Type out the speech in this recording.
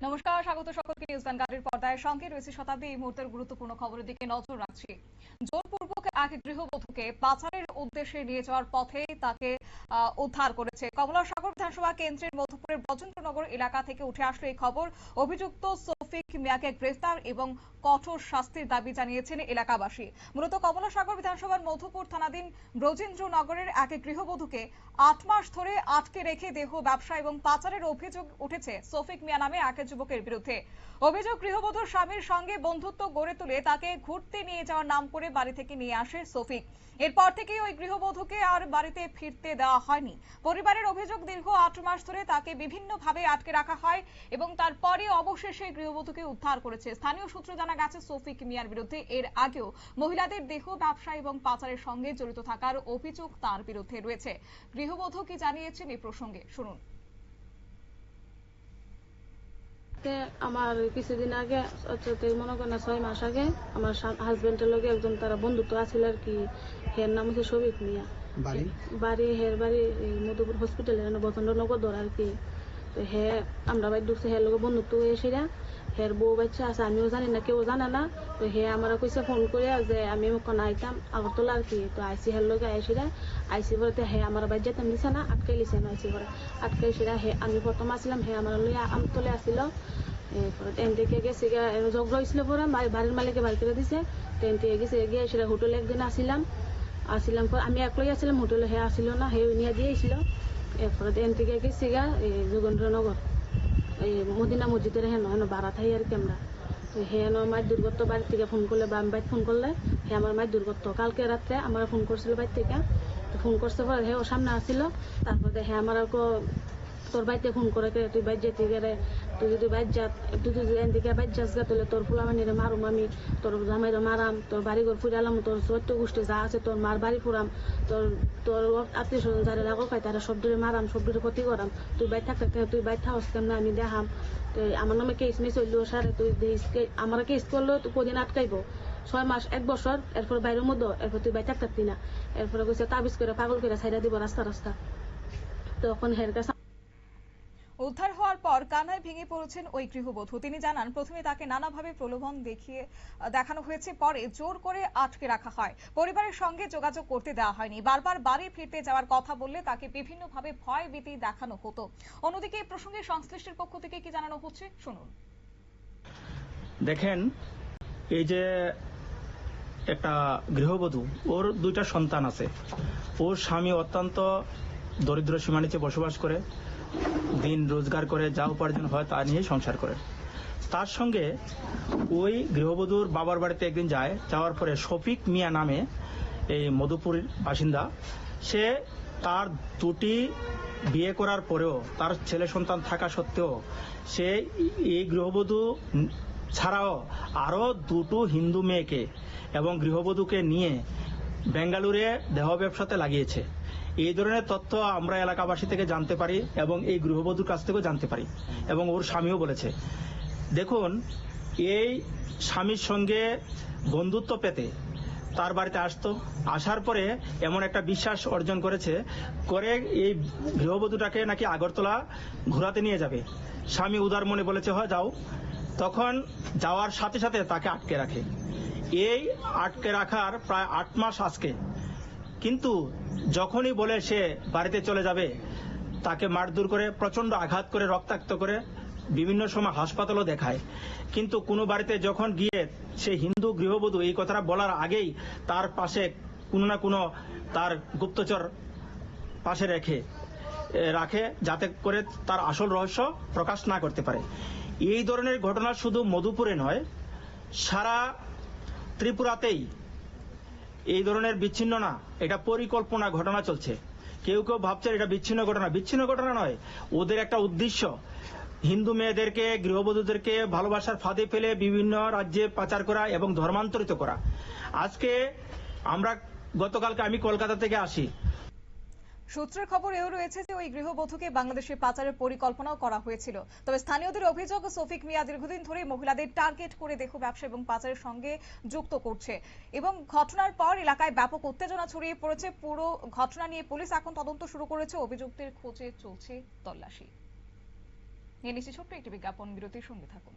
নমস্কার, স্বাগত সকলকে নিউজ ভ্যানগার্ডের পর্দায়। সঙ্গে রয়েছে শতাব্দী। এই মুহূর্তের গুরুত্বপূর্ণ খবরের দিকে নজর রাখছি। জোরপূর্বক এক গৃহবধূকে পাচারের উদ্দেশ্যে নিয়ে যাওয়ার পথে তাকে উদ্ধার করেছে কমলাসাগর বিধানসভা কেন্দ্রের মধুপুরের ব্রজেন্দ্রনগর এলাকা থেকে উঠে আসলো এই খবর। অভিযুক্ত সৌফিক মিয়াকে গ্রেফতার এবং কঠোর শাস্তির দাবি জানিয়েছেন এলাকাবাসী। মূলত কমলাসাগর বিধানসভার মধুপুর থানাধীন ব্রজেন্দ্রনগরের এক গৃহবধূকে ৮ মাস ধরে আটকে রেখে দেহ ব্যবসা এবং পাচারের অভিযোগ উঠেছে সৌফিক মিয়া নামে এক যুবকের বিরুদ্ধে। অভিযোগ, গৃহবধূর স্বামীর সঙ্গে বন্ধুত্ব গড়ে তুলে তাকে ঘুরতে নিয়ে যাওয়ার নাম করে বাড়ি থেকে নিয়ে আসে সৌফিক। এরপর থেকেই ওই গৃহবধূকে আর বাড়িতে ফিরতে দেওয়া হয়নি। পরিবারের অভিযোগ, দীর্ঘ ৮ মাস ধরে তাকে বিভিন্নভাবে আটকে রাখা হয় এবং তারপরে অবশেষে গৃহবধূকে উদ্ধার করেছে। স্থানীয় সূত্রে জানা গেছে, সৌফিক মিয়ার বিরুদ্ধে এর আগেও মহিলাদের দেহ ব্যবসা এবং পাচারের সঙ্গে জড়িত থাকার অভিযোগ তার বিরুদ্ধে রয়েছে। গৃহবধূ কি জানিয়েছেন এই প্রসঙ্গে শুনুন। আমার কিছুদিন আগে মনে করেন 6 মাস আগে আমার হাজবেন্ডের লগে একজন তারা বন্ধুত্ব আছিল আর কি। হের নাম হচ্ছে সৌফিক মিয়া। বাড়ি হের বাড়ি মধুপুর হসপিটালের বসন্তনগর ধর আর কি। তো হে আমরা বাড়ি ঢুকছে, হের লগে বন্ধুত্ব হয়েছে। হের বউ বাচ্চা আছে, আমিও জানি না, কেউ জানে না। তো হে আমার কইছে ফোন করে যে আমি ওখানে আইতাম আগরতলা আর কি। তো আইসি হের লগে আইসি পরে হে আমার বাড়ি যেতাম দিছে না, আটকাই লিছে না। আইসি পরে আটকাইছিরা হে আমি প্রথম আসছিলাম, হে আমার লইয়া আমতলে আসছিল। ট্রেন থেকে গেছে ঝগড়া হয়েছিল, পরে বাড়ির মালিকে বাড়ি করে দিছে। ট্রেন থেকে গেছে গিয়ে সেটা হোটেলে একদিন আসিলাম পর আমি একলাই আসছিলাম হোটেলে, হে আসিল না, হে নিয়ে দিয়েছিল। এরপরে ট্রেন থেকে গেছি গা এই যোগেন্দ্রনগর এই মদিনা মসজিদের হেন হেন ভাড়া থাই আর কি আমরা। তো হেন মায়ের দুর্গত বাড়ি থেকে ফোন করলে বা আমি বাইর ফোন করলে হে আমার মায়ের দুর্গত কালকে রাত্রে আমার ফোন করছিল বাড়ি থেকে। ফোন করছে পরে হে ও সামনে আসছিল। তারপরে হে আমার তোর বাড়িতে ফোন করে তুই বাইর যেতে গেলে, তুই যদি বাইর যা, তুই যদি এন থেকে বাইর যাস গা তাহলে তোর ফুলামানিরে মারুম আমি, তোর জামাইরে মারাম, তোর বাড়ি ঘর ফুরালাম, তোর সত্য গোষ্ঠী যা আছে তোর মার বাড়ি ফুরাম, তোর তোর আত্মীয় স্বজন যারা রাখো খাই তারা সবদূরে মারাম, সবদূরে ক্ষতি করাম। তুই বাইর থাকতে তুই বাইর থাকস কেমন আমি দেখাম। তো আমার নামে কেস মিস হইলো সারে, তুই আমার কেস করলো তুই কদিন আটকাইবো 6 মাস 1 বছর। এরপর বাইরের মধ্যে এরপর তুই বাইর থাকতি না। এরপরে কইছে তাবিজ করে পাগল করে ছাইড়া দিব রাস্তা। তখন হের কাছে উদ্ধার হওয়ার পর কান্নায় ভেঙে পড়েছেন ওই গৃহবধূ। তিনি জানান, প্রথমে তাকে নানাভাবে প্রলোভন দেখানো হয়েছে, পরে জোর করে আটকে রাখা হয়। পরিবারের সঙ্গে যোগাযোগ করতে দেওয়া হয়নি। বারবার বাড়ি ফিরতে যাওয়ার কথা বললে তাকে বিভিন্নভাবে ভয় ভীতি দেখানো হতো। অন্যদিকে এই প্রসঙ্গে সংশ্লিষ্টের পক্ষ থেকে কি জানানো হচ্ছে শুনুন। দেখেন, এই যে একটা গৃহবধূ, ওর 2টা সন্তান আছে। ওর স্বামী অত্যন্ত দরিদ্র সীমা নিচে বসবাস করে, দিন রোজগার করে যা উপার্জন হয় তা নিয়ে সংসার করে। তার সঙ্গে ওই গৃহবধূর বাবার বাড়িতে একদিন যাওয়ার পরে শফিক মিয়া নামে এই মধুপুরের বাসিন্দা, সে তার 2টি বিয়ে করার পরেও, তার ছেলে সন্তান থাকা সত্ত্বেও সে এই গৃহবধূ ছাড়াও আরো 2টো হিন্দু মেয়েকে এবং গৃহবধূকে নিয়ে বেঙ্গালুরে দেহ ব্যবসাতে লাগিয়েছে। এই ধরনের তথ্য আমরা এলাকাবাসী থেকে জানতে পারি এবং এই গৃহবধূর কাছ থেকেও জানতে পারি এবং ওর স্বামীও বলেছে। দেখুন, এই স্বামীর সঙ্গে বন্ধুত্ব পেতে তার বাড়িতে আসতো, আসার পরে এমন একটা বিশ্বাস অর্জন করে এই গৃহবধূটাকে নাকি আগরতলা ঘোরাতে নিয়ে যাবে। স্বামী উদার মনে বলেছে হয় যাও। তখন যাওয়ার সাথে সাথে তাকে আটকে রাখে। এই আটকে রাখার প্রায় 8 মাস আজকে। কিন্তু যখনই বলে সে বাড়িতে চলে যাবে, তাকে মারধর করে, প্রচন্ড আঘাত করে, রক্তাক্ত করে, বিভিন্ন সময় হাসপাতালও দেখায়। কিন্তু কোনো বাড়িতে যখন গিয়ে সে হিন্দু গৃহবধূ এই কথাটা বলার আগেই তার পাশে কোনো না কোনো তার গুপ্তচর পাশে রাখে যাতে করে তার আসল রহস্য প্রকাশ না করতে পারে। এই ধরনের ঘটনা শুধু মধুপুরে নয়, সারা ত্রিপুরাতেই এই ধরনের বিচ্ছিন্ন না, এটা পরিকল্পনা ঘটনা চলছে। কেউ ভাবছে এটা বিচ্ছিন্ন ঘটনা নয়। ওদের একটা উদ্দেশ্য, হিন্দু মেয়েদেরকে, গৃহবধূদেরকে ভালোবাসার ফাঁদে ফেলে বিভিন্ন রাজ্যে পাচার করা এবং ধর্মান্তরিত করা। আজকে গতকালকে আমি কলকাতা থেকে আসি। সূত্রের খবর এও রয়েছে যে ওই গৃহবধূকে বাংলাদেশে পাচারের পরিকল্পনাও করা হয়েছিল। তবে স্থানীয়দের অভিযোগ, সৌফিক মিয়া দীর্ঘদিন ধরে মহিলাদের টার্গেট করে দেহ ব্যবসা এবং পাচারের সঙ্গে যুক্ত করছে এবং ঘটনার পর এলাকায় ব্যাপক উত্তেজনা ছড়িয়ে পড়েছে। পুরো ঘটনা নিয়ে পুলিশ এখন তদন্ত শুরু করেছে। অভিযুক্তের খোঁজে চলছে তল্লাশি। নিয়ে নিচ্ছি ছোট্ট একটি বিজ্ঞাপন বিরতির সঙ্গে থাকুন।